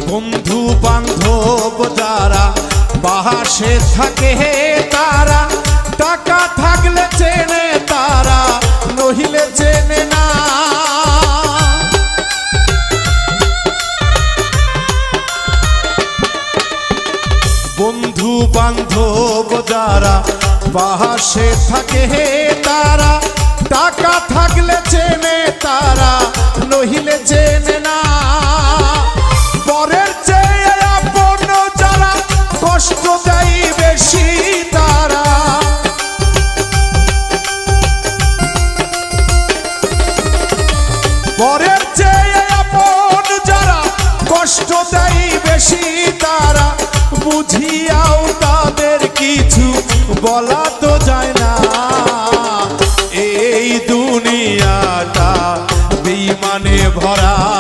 বন্ধু বান্ধব যারা পাশে থাকে তারা, টাকা থাকলে চেনে তারা, নহিলে চেনে না। বন্ধু বান্ধব যারা পাশে থাকে তারা, টাকা থাকলে চেনে তারা, নহিলে চেনে না। পরের চেয়ে আপন যারা কষ্ট দেয় বেশি তারা, পরের চেয়ে আপন যারা কষ্ট দেয় বেশি তারা, বুঝিয়াও তাদের কিছু বলা তো যায় না। এই দুনিয়াটা বেঈমানে ভরা।